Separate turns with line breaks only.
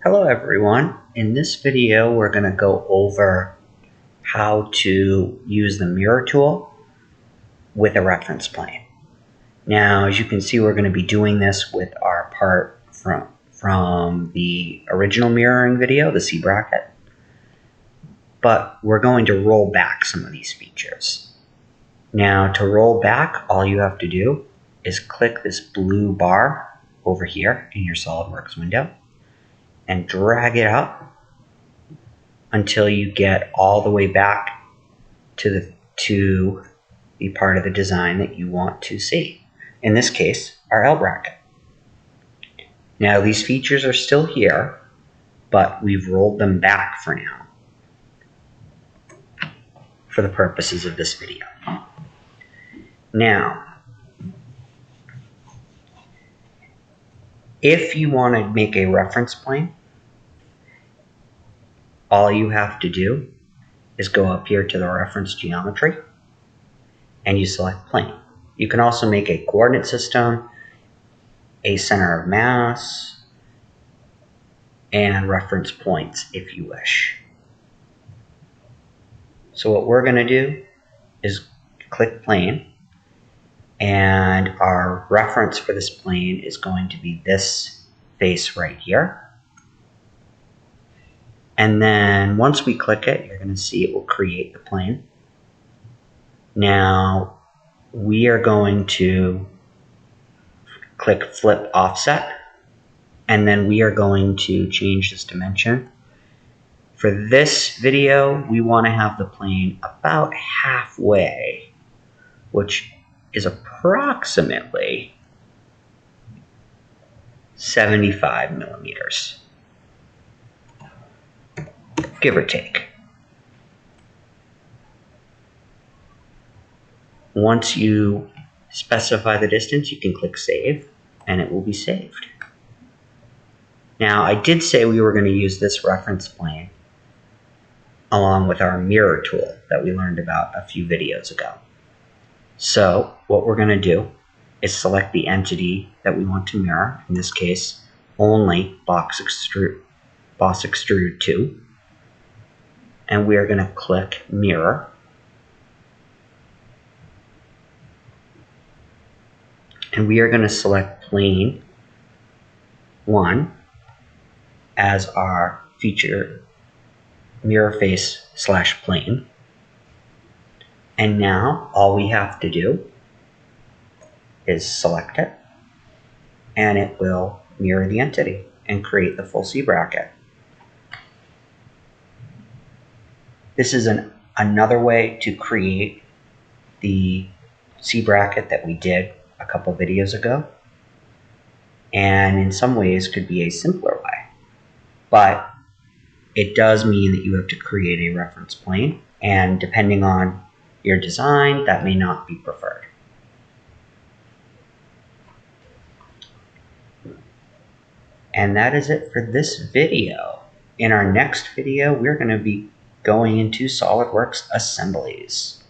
Hello everyone. In this video we're going to go over how to use the mirror tool with a reference plane. Now as you can see, we're going to be doing this with our part from the original mirroring video, the C bracket, but we're going to roll back some of these features. Now to roll back, all you have to do is click this blue bar over here in your SolidWorks window and drag it up until you get all the way back to the part of the design that you want to see. In this case, our L bracket. Now these features are still here, but we've rolled them back for now, for the purposes of this video. Now, if you want to make a reference plane, all you have to do is go up here to the reference geometry and you select plane. You can also make a coordinate system, a center of mass, and reference points if you wish. So what we're going to do is click plane, and our reference for this plane is going to be this face right here. And then once we click it, you're going to see it will create the plane. Now we are going to click flip offset, and then we are going to change this dimension. For this video, we want to have the plane about halfway, which is approximately 75 millimeters. Give or take. Once you specify the distance, you can click save and it will be saved. Now I did say we were going to use this reference plane along with our mirror tool that we learned about a few videos ago. So what we're going to do is select the entity that we want to mirror, in this case only boss extrude 2, and we are going to click mirror, and we are going to select plane 1 as our feature mirror face / plane. And now all we have to do is select it, and it will mirror the entity and create the full C bracket. This is another way to create the C bracket that we did a couple videos ago, and in some ways could be a simpler way, but it does mean that you have to create a reference plane, and depending on your design, that may not be preferred. And that is it for this video. In our next video, we're going to be going into SolidWorks assemblies.